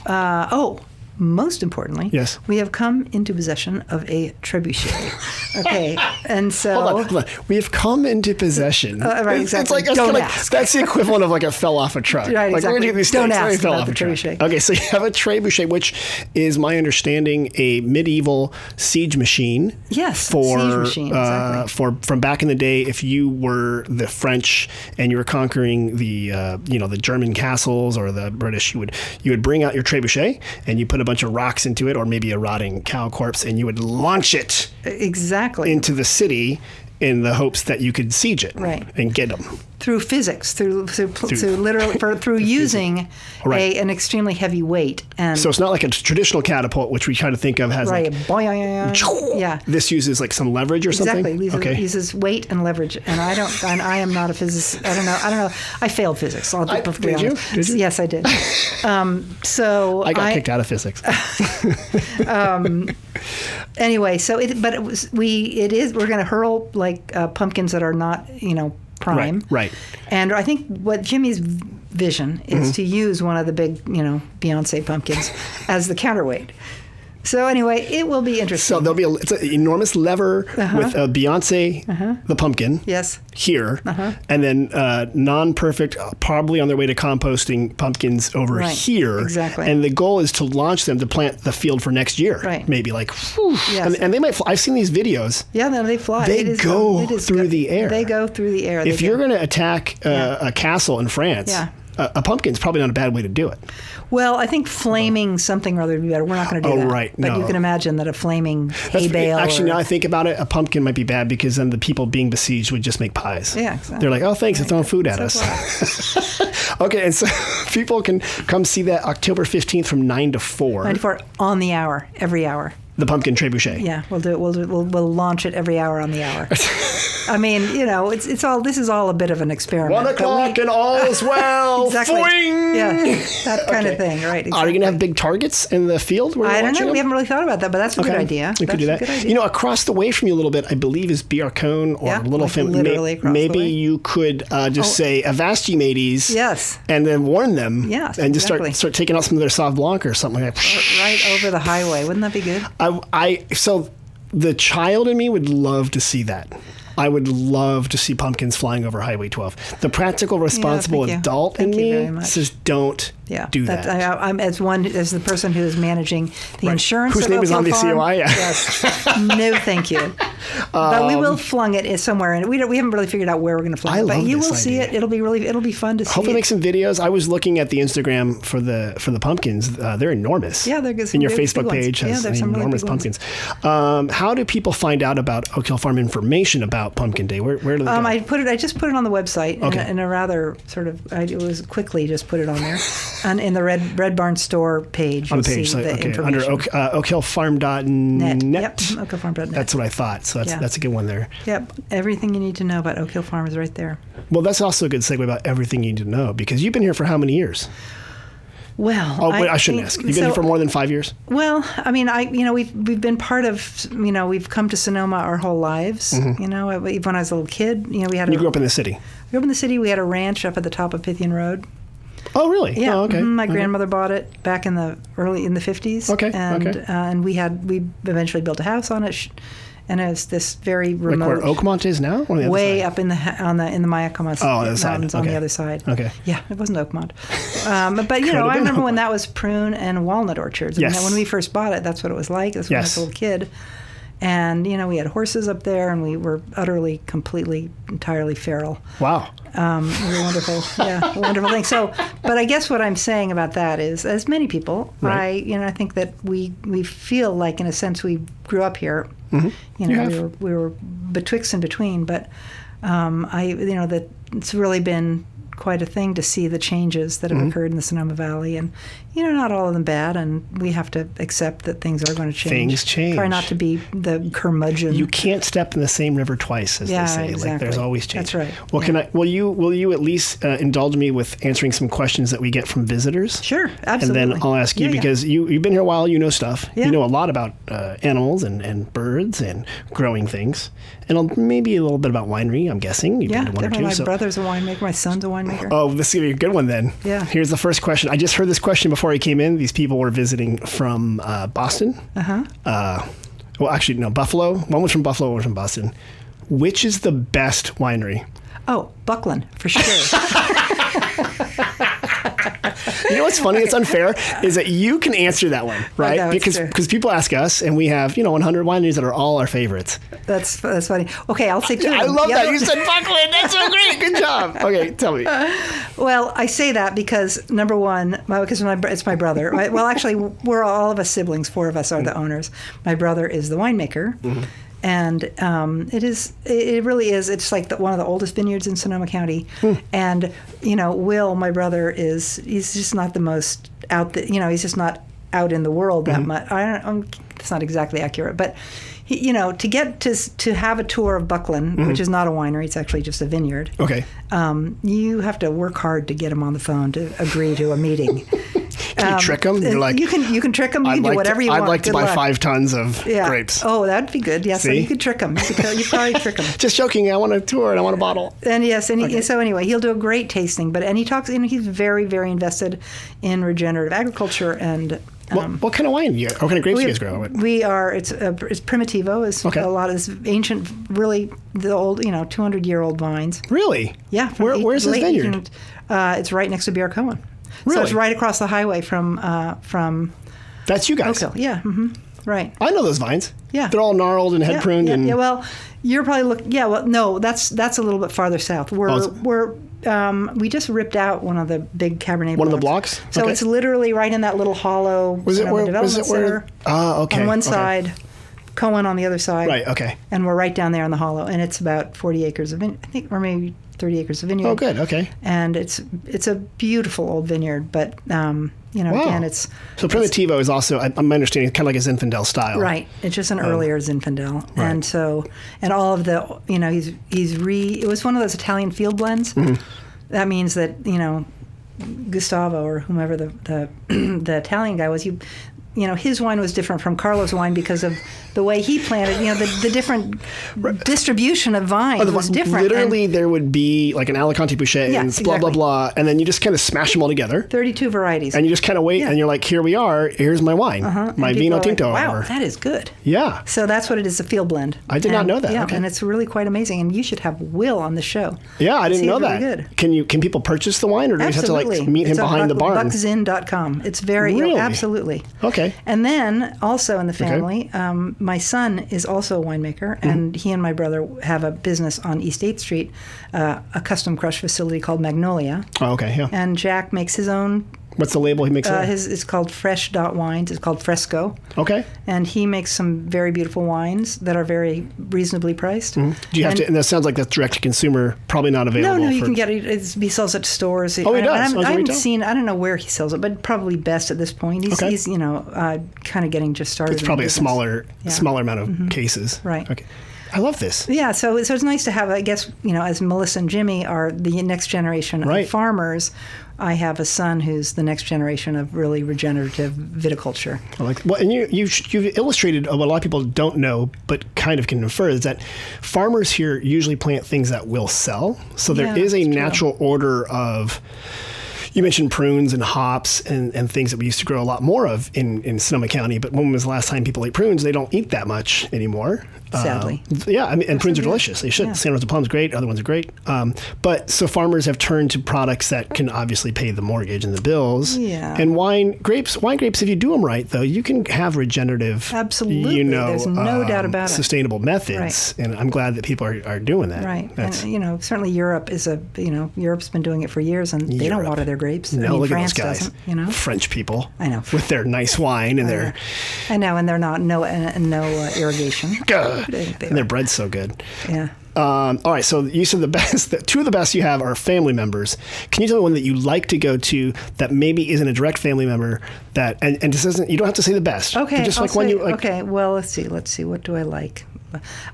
Most importantly, yes, we have come into possession of a trebuchet. Okay, and so hold on. We have come into possession. Right, exactly. It's Don't ask. That's the equivalent of like a fell off a truck. Right, like, exactly. Don't ask about the trebuchet. Okay, so you have a trebuchet, which is my understanding a medieval siege machine. Yes, for siege machine. Exactly. From back in the day, if you were the French and you were conquering the the German castles or the British, you would bring out your trebuchet and you put a bunch of rocks into it, or maybe a rotting cow corpse, and you would launch it exactly into the city in the hopes that you could siege it and get them. Through physics, through using an extremely heavy weight. And so it's not like a traditional catapult, which we kind of think of as yeah. This uses like some leverage or something? Exactly. Uses weight and leverage. And I am not a physicist. I don't know. I failed physics. I'll be perfectly honest. Did you? Yes, I did. So I got kicked out of physics. Anyway, so we're going to hurl like pumpkins that are not, prime. Right. And I think what Jimmy's vision is to use one of the big, Beyonce pumpkins as the counterweight. So anyway, it will be interesting. So there'll be it's an enormous lever with Beyonce, the pumpkin. Yes. Here, and then non-perfect, probably on their way to composting pumpkins over here. Exactly. And the goal is to launch them to plant the field for next year. Right. Maybe like, whew, yes. and they might fly. I've seen these videos. Yeah, no, they fly. They go through the air. They go through the air. If you're going to attack a castle in France, a pumpkin's probably not a bad way to do it. Well, I think flaming something or other would be better. We're not going to do that. Right. But you can imagine that a flaming hay bale. Actually, now I think about it, a pumpkin might be bad because then the people being besieged would just make pies. Yeah, exactly. They're like, oh, thanks, they're throwing food at us. Okay, and so people can come see that October 15th from 9 to 4. 9 to 4 on the hour, every hour. The pumpkin trebuchet. Yeah, we'll do it. We'll launch it every hour on the hour. I mean, it's all. This is all a bit of an experiment. 1 o'clock and all's well. Exactly. Foing! Yeah, that kind of thing, right? Exactly. Are you going to have big targets in the field? Where I don't know. them? We haven't really thought about that, but that's a good idea. We could do that. Across the way from you a little bit, I believe is Biarcone or Little Fim. Literally across maybe the way. You could just say Avasti mateys. Yes. And then warn them. Yes. And just start taking out some of their Sauv Blanc or something like that. Right over the highway. Wouldn't that be good? So the child in me would love to see that. I would love to see pumpkins flying over Highway 12. The practical, responsible adult in me says, don't do that. I'm as the person who is managing the insurance. Whose name is on the COI? Yeah. Yes. No, thank you. But we will flung it somewhere, and we haven't really figured out where we're going to flung it. But you will see it. It'll be fun to see. Hopefully, make some videos. I was looking at the Instagram for the pumpkins. They're enormous. Yeah, they're good. And your Facebook page has enormous pumpkins. How do people find out about Oak Hill Farm information about Pumpkin Day? Where do they go? I just put it on the website in a rather sort of. It was quickly just put it on there, and in the Red Barn Store page. On the page, under oakhillfarm.net. Yep, oakhillfarm.net. That's what I thought. So that's a good one there. Yep, everything you need to know about Oak Hill Farm is right there. Well, that's also a good segue about everything you need to know, because you've been here for how many years? Well, I shouldn't ask. You've been here for more than 5 years? Well, I mean, we've been part of, we've come to Sonoma our whole lives. Mm-hmm. When I was a little kid, we had. You grew up in the city. I grew up in the city. We had a ranch up at the top of Pythian Road. Oh, really? Yeah. Oh, okay. Mm-hmm. My grandmother bought it back in the 50s. Okay. And we eventually built a house on it. And it's this very remote. Like where Oakmont is now? Or the way other up in the Mayacamas Mountains on the other side. Okay. Yeah, it wasn't Oakmont. But I remember when that was prune and walnut orchards. Yes. And when we first bought it, that's what it was like. That's when I was a little kid. And, we had horses up there, and we were utterly, completely, entirely feral. Wow. It was wonderful. Yeah, wonderful thing. So, but I guess what I'm saying about that is, as many people, right. I think that we feel like, in a sense, we grew up here. Mm-hmm. We were betwixt and between, but that it's really been quite a thing to see the changes that have mm-hmm. occurred in the Sonoma Valley, and not all of them bad, and we have to accept that things are going to change. Things change. Try not to be the curmudgeon. You can't step in the same river twice, as they say. Exactly. Like there's always change. That's right. Well, will you at least indulge me with answering some questions that we get from visitors? Sure, absolutely. And then I'll ask you, because you've been here a while, you know stuff. Yeah. You know a lot about animals and birds and growing things, and maybe a little bit about winery, I'm guessing. You've been to one or two. My brother's a winemaker. My son's a winemaker. Oh, this is going to be a good one then. Yeah. Here's the first question. I just heard this question before he came in. These people were visiting from Boston. Uh-huh. Well, actually, no, Buffalo. One was from Buffalo, one was from Boston. Which is the best winery? Oh, Bucklin, for sure. You know what's funny? It's unfair, is that you can answer that one, right? No, because people ask us, and we have 100 wineries that are all our favorites. That's funny. Okay, I'll say two. I love that you said Bucklin. That's so great. Good job. Okay, tell me. Well, I say that because number one, because it's my brother. Well, actually, we're all of us siblings. 4 of us are the owners. My brother is the winemaker. Mm-hmm. And it really is. It's like one of the oldest vineyards in Sonoma County. And, Will, my brother, he's just not the most out, he's just not out in the world that mm-hmm. much. That's not exactly accurate. But, to get to have a tour of Bucklin, mm-hmm. which is not a winery, it's actually just a vineyard. Okay. You have to work hard to get him on the phone to agree to a meeting. Can you trick them? You're like, you can trick them. You can do whatever you want. I'd like to buy 5 tons of grapes. Oh, that'd be good. Yeah, so you could trick them. You probably trick them. Just joking. I want a tour and I want a bottle. And yes, so anyway, he'll do a great tasting. He talks. He's very, very invested in regenerative agriculture and. What kind of wine do you? What kind of grapes do you guys grow? We are. It's Primitivo. Is a lot of this ancient, really the old 200-year-old vines. Really? Yeah. Where's this vineyard? It's right next to Biarcone. Really? So it's right across the highway from. That's you guys. Oak Hill. Yeah. Mm-hmm. Right. I know those vines. Yeah. They're all gnarled and head pruned. Yeah. Well, you're probably no, that's a little bit farther south. We just ripped out one of the big Cabernet blocks. One of the blocks? So it's literally right in that little hollow development center. Okay. On one side, Cohen on the other side. Right, okay. And we're right down there on the hollow. And it's about 40 acres of, I think, or maybe 30 acres of vineyard. Oh, good. Okay. And it's a beautiful old vineyard, but again, it's so Primitivo is also, I'm understanding, kind of like a Zinfandel style. right. It's just an earlier Zinfandel, right. and all of the it was one of those Italian field blends. Mm-hmm. That means that Gustavo or whomever the Italian guy was, his wine was different from Carlo's wine because of the way he planted. The different distribution of vines was different. Literally, there would be like an Alicante Boucher and blah, blah, blah, and then you just kind of smash them all together. 32 varieties. And you just kind of wait, and you're like, here we are. Here's my wine, my Vino Tinto. Like, wow, that is good. Yeah. So that's what it is, a field blend. I did not know that. Yeah, okay. and it's really quite amazing. And you should have Will on the show. Yeah, I didn't know that. Really good. Can people purchase the wine, or do you have to like meet him behind the barn? Buckzin.com. It's very really? Absolutely. Okay. And then also in the family, my son is also a winemaker, and he and my brother have a business on East 8th Street, a custom crush facility called Magnolia. Oh, okay, yeah. And Jack makes his own. What's the label he makes? It's called Fresh.Wines. It's called Fresco. Okay. And he makes some very beautiful wines that are very reasonably priced. Mm-hmm. Do you have to? And that sounds like that's direct to consumer. Probably not available. No, you can get it. He sells it to stores. Oh, he does. I haven't seen. I don't know where he sells it, but probably best at this point. He's kind of getting just started. It's probably a smaller amount of cases. Right. Okay. I love this. Yeah, so it's nice to have, I guess, as Melissa and Jimmy are the next generation of farmers, I have a son who's the next generation of really regenerative viticulture. I like. Well, and you've illustrated what a lot of people don't know, but kind of can infer, is that farmers here usually plant things that will sell. So there is a natural order of. You mentioned prunes and hops and things that we used to grow a lot more of in Sonoma County, but when was the last time people ate prunes? They don't eat that much anymore. Sadly. And prunes are delicious. They should. Yeah. San Rosa plum's great. Other ones are great. But so farmers have turned to products that can obviously pay the mortgage and the bills. Yeah. And wine grapes, if you do them right, though, you can have regenerative, absolutely. There's no doubt about it. Sustainable methods. Right. And I'm glad that people are doing that. Right. And certainly Europe Europe's been doing it for years, and they don't water their grapes. No, look France at those guys. doesn't, French people. I know. With their nice wine and their. I know, and they're not no irrigation. And their bread's so good. Yeah. All right, so you said two of the best you have are family members. Can you tell me one that you like to go to that maybe isn't a direct family member that and this isn't, you don't have to say the best. Okay. Just like one you like. Okay. Well, let's see. What do I like?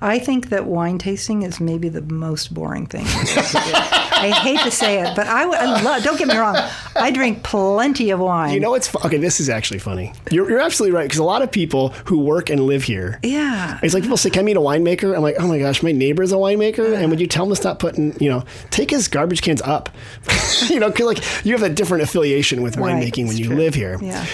I think that wine tasting is maybe the most boring thing. I hate to say it, but I love, don't get me wrong, I drink plenty of wine. It's okay, this is actually funny. You're absolutely right, because a lot of people who work and live here, it's like people say, can I meet a winemaker? I'm like, oh my gosh, my neighbor's a winemaker, and would you tell him to stop putting, take his garbage cans up? Cause like you have a different affiliation with winemaking when you live here. Yeah.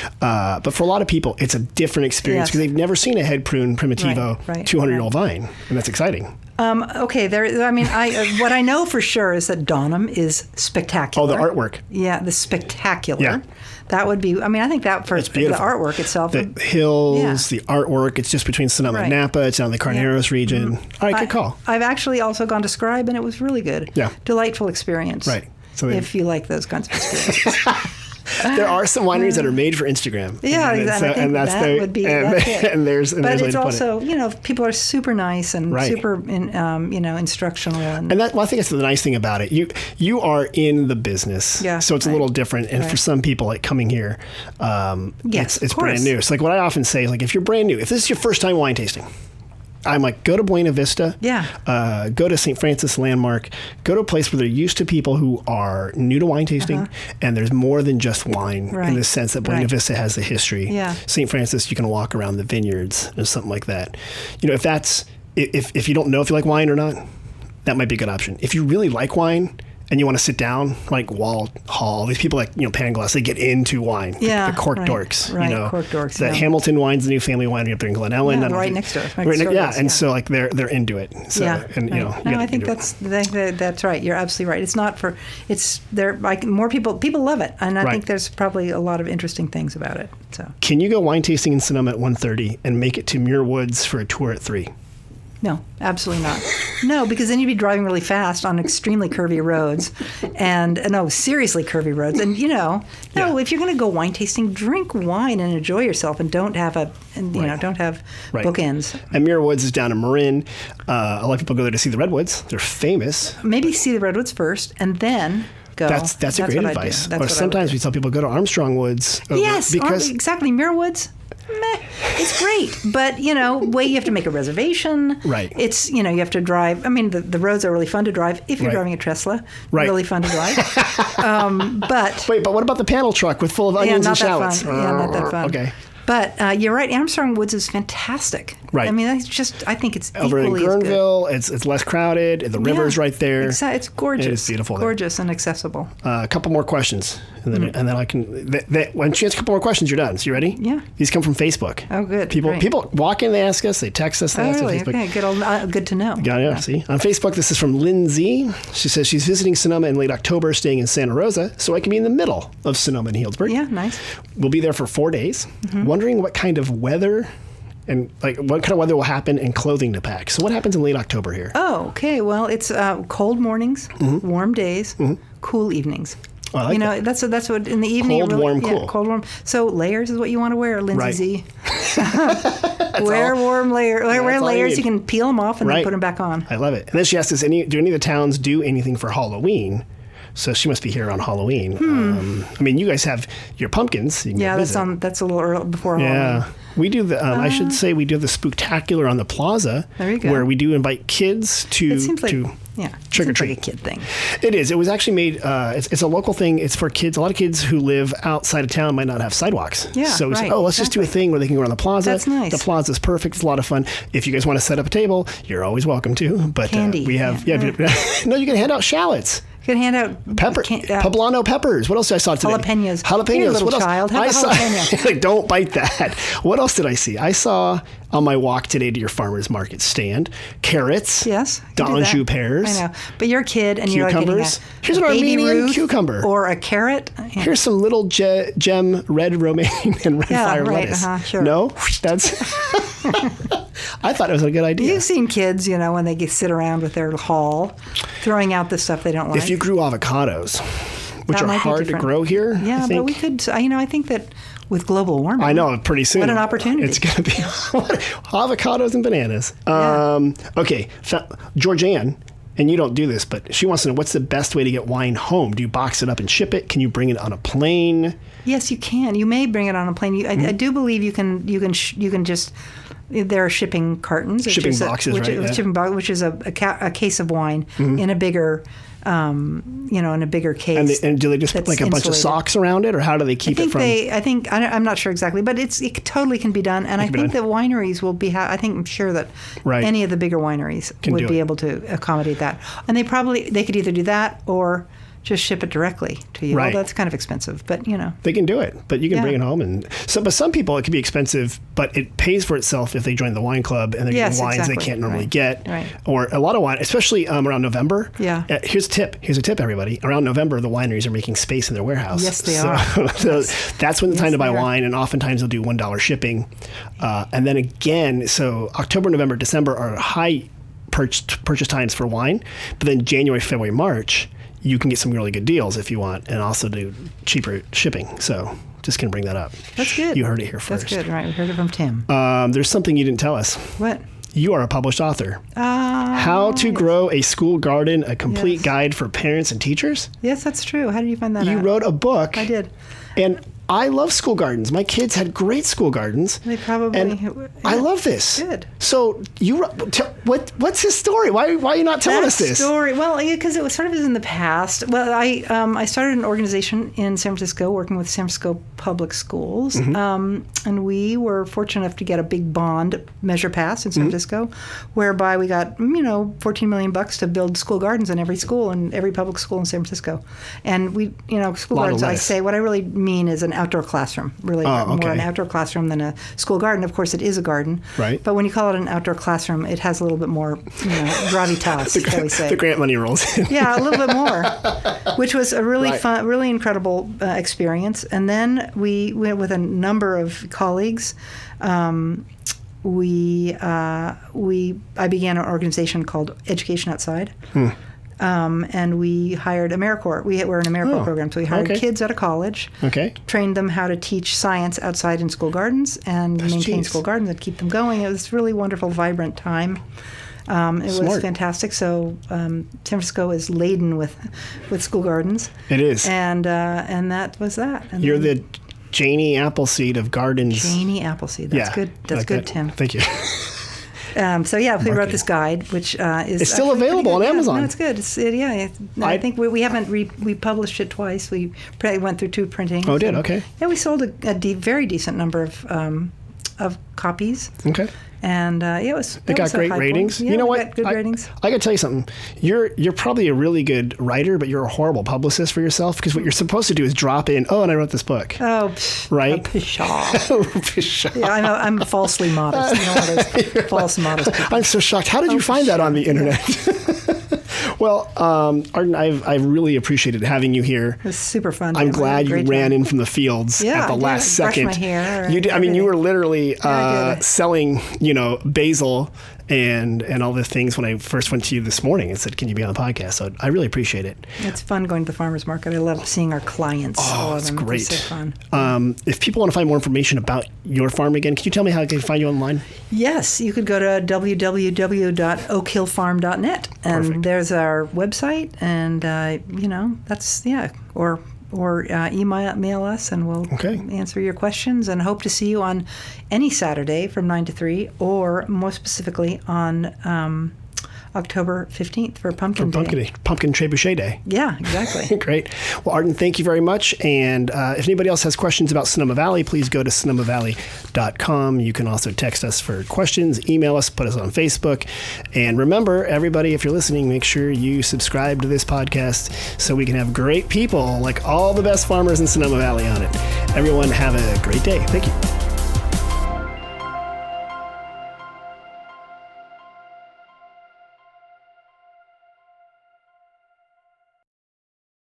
But for a lot of people, it's a different experience because they've never seen a head prune Primitivo 200-year-old vine, and that's exciting. Okay, what I know for sure is that Donham is spectacular. Oh, the artwork. Yeah, the spectacular. Yeah. That would be, I think that for the artwork itself. The hills, the artwork, it's just between Sonoma and Napa. It's down in the Carneros region. Mm-hmm. All right, good call. I've actually also gone to Scribe, and it was really good. Yeah. Delightful experience. Right. So if you like those kinds of experiences. There are some wineries that are made for Instagram. Yeah, exactly. And that's would be there's but it's also, people are super nice and super, instructional. And I think that's the nice thing about it. You are in the business, so it's a little different. And for some people, like coming here, it's brand new. So like what I often say is like, if you're brand new, if this is your first time wine tasting, I'm like, go to Buena Vista. Yeah. Go to St. Francis Landmark. Go to a place where they're used to people who are new to wine tasting, and there's more than just wine in the sense that Buena Vista has the history. Yeah. St. Francis, you can walk around the vineyards or something like that. If you don't know if you like wine or not, that might be a good option. If you really like wine and you want to sit down, like Wall Hall, these people like, Pangloss, they get into wine. Yeah. The cork dorks. Right, cork dorks. The Hamilton Wine's the new family winery up there in Glen Ellen. Yeah, right next to it. And so like they're into it. So, I think that's right. You're absolutely right. It's not for, more people love it. And I think there's probably a lot of interesting things about it. So. Can you go wine tasting in Sonoma at 1:30 and make it to Muir Woods for a tour at 3? No, absolutely not. No, because then you'd be driving really fast on extremely curvy roads, and no, seriously curvy roads. And if you're going to go wine tasting, drink wine and enjoy yourself, and don't have don't have bookends. And Muir Woods is down in Marin. A lot of people go there to see the redwoods. They're famous. Maybe see the redwoods first, and then go. That's a great advice. Or sometimes we tell people go to Armstrong Woods. Yes, exactly. Muir Woods. Meh, it's great, but you have to make a reservation. Right. It's you have to drive. I mean, the roads are really fun to drive if you're driving a Tesla. Right. Really fun to drive. But what about the panel truck with full of onions and shallots? Not that fun. Okay. But you're right. Armstrong Woods is fantastic. Right. I mean, I think it's over equally in Guerneville. as good. It's less crowded. The river's right there. It's gorgeous. It is beautiful. Gorgeous and accessible. A couple more questions, and then I can. When she has a couple more questions, you're done. So you ready? Yeah. These come from Facebook. Oh, good. People walk in, they ask us, they text us, they ask really? us on Facebook. Okay, good to know. Yeah. See, on Facebook, this is from Lindsay. She says she's visiting Sonoma in late October, staying in Santa Rosa, so I can be in the middle of Sonoma and Healdsburg. Yeah, nice. We'll be there for 4 days. Wondering what kind of weather and what kind of weather will happen and clothing to pack. So what happens in late October here? Oh, okay. Well, it's cold mornings, warm days, cool evenings. Oh, I like that. That's what in the evening. Cold, warm, cool. Cold, warm. So layers is what you want to wear, Lindsay Right. Z. Wear warm layers. Wear layers. You can peel them off and then put them back on. I love it. And then she asked us, do any of the towns do anything for Halloween? So she must be here on Halloween. I mean, you guys have your pumpkins. You can that's a little early before Halloween. Yeah. We do I should say we do the Spooktacular on the plaza. There you go. Where we do invite kids to trick or treat. Like a kid thing. It is. It was actually made. It's a local thing. It's for kids. A lot of kids who live outside of town might not have sidewalks. Yeah. So we said, let's just do a thing where they can go around the plaza. That's nice. The plaza is perfect. It's a lot of fun. If you guys want to set up a table, you're always welcome to. But candy. We have no. You can hand out shallots. You can hand out poblano peppers. What else did I saw today? Jalapenos. Here, little what else? child. Have I a saw. jalapeno. Don't bite that. What else did I see? I saw on my walk today to your farmer's market stand carrots. Yes. D'Anjou pears. I know. But you're a kid and cucumbers. You're getting Here's an Armenian cucumber. Or a carrot. Yeah. Here's some little gem red romaine and red fire lettuce. Sure. No, that's. I thought it was a good idea. You've seen kids, when they sit around with their haul, throwing out the stuff they don't like. If you grew avocados, which are hard to grow here, yeah, but we could. I think that with global warming, I know pretty soon. What an opportunity! It's going to be avocados and bananas. Yeah. Okay, Georgianne. And you don't do this, but she wants to know what's the best way to get wine home. Do you box it up and ship it? Can you bring it on a plane? Yes, you can. You may bring it on a plane. I do believe you can just. There are shipping cartons, shipping boxes, shipping box, which is a case of wine in a bigger, in a bigger case. And do they just put like a bunch of socks around it, or how do they keep it from? I'm not sure exactly, but it totally can be done. And I think that wineries will be. I'm sure that any of the bigger wineries would be able to accommodate that. And they could either do that or just ship it directly to you. Right. Well, that's kind of expensive, but They can do it, but you can bring it home. But some people, it can be expensive, but it pays for itself if they join the wine club and they're getting wines they can't normally get. Right. Or a lot of wine, especially around November. Yeah. Here's a tip, everybody. Around November, the wineries are making space in their warehouse. Yes, they are. So that's when the time to buy wine, and oftentimes they'll do $1 shipping. And then again, so October, November, December are high purchase times for wine, but then January, February, March, you can get some really good deals if you want, and also do cheaper shipping. So just going to bring that up. That's good. You heard it here first. That's good. Right. We heard it from Tim. There's something you didn't tell us. What? You are a published author. How to Grow a School Garden, a complete guide for parents and teachers? Yes, that's true. How did you find that out? You wrote a book. I did. And I love school gardens. My kids had great school gardens. They probably. And I love this. Good. So what's his story? Why are you not telling us this? Story. Well, because it was sort of in the past. Well, I started an organization in San Francisco working with San Francisco Public Schools, and we were fortunate enough to get a big bond measure passed in San Francisco, whereby we got $14 million to build school gardens in every school and every public school in San Francisco, and we school gardens. I say what I really mean is an outdoor classroom, really more an outdoor classroom than a school garden. Of course, it is a garden, right? But when you call it an outdoor classroom, it has a little bit more, gravitas, shall we say? The grant money rolls in. Yeah, a little bit more, which was a really fun, really incredible experience. And then we went with a number of colleagues I began an organization called Education Outside. And we hired AmeriCorps. We're an AmeriCorps program, so we hired kids out of college, trained them how to teach science outside in school gardens and maintain school gardens and keep them going. It was a really wonderful, vibrant time. It was fantastic. So San Francisco is laden with school gardens. It is. And that was that. And you're the Janie Appleseed of gardens. Janie Appleseed. That's good. That's good, Tim. Thank you. We wrote this guide, which is it's still available on Amazon. No, it's good. I think we haven't we published it twice. We probably went through 2 printings. Oh, did okay. Yeah, we sold a very decent number of copies. Okay. And it got great ratings. Yeah, you know what? Got good ratings. I got to tell you something. You're probably a really good writer, but you're a horrible publicist for yourself because what you're supposed to do is drop in. Oh, and I wrote this book. Oh, right. Pshaw. Yeah, I'm falsely modest. You know, one of those false modest people. I'm so shocked. How did you find that on the internet? Well, Arden, I've really appreciated having you here. It was super fun. I'm glad you ran in from the fields at the last second. Brushed my hair. You did. I mean, you were literally selling, basil and all the things when I first went to you this morning and said, "Can you be on the podcast?" So I really appreciate it. It's fun going to the farmers market. I love seeing our clients. Oh, it's great. It's so fun. If people want to find more information about your farm again, can you tell me how they can find you online? Yes, you could go to www.oakhillfarm.net, and Perfect. There's our website, and that's or email us, and we'll answer your questions, and hope to see you on any Saturday from 9 to 3, or more specifically on October 15th for Pumpkin Day. Pumpkin Trebuchet Day. Yeah, exactly. Great. Well, Arden, thank you very much. And if anybody else has questions about Sonoma Valley, please go to sonomavalley.com. You can also text us for questions, email us, put us on Facebook. And remember, everybody, if you're listening, make sure you subscribe to this podcast so we can have great people like all the best farmers in Sonoma Valley on it. Everyone have a great day. Thank you.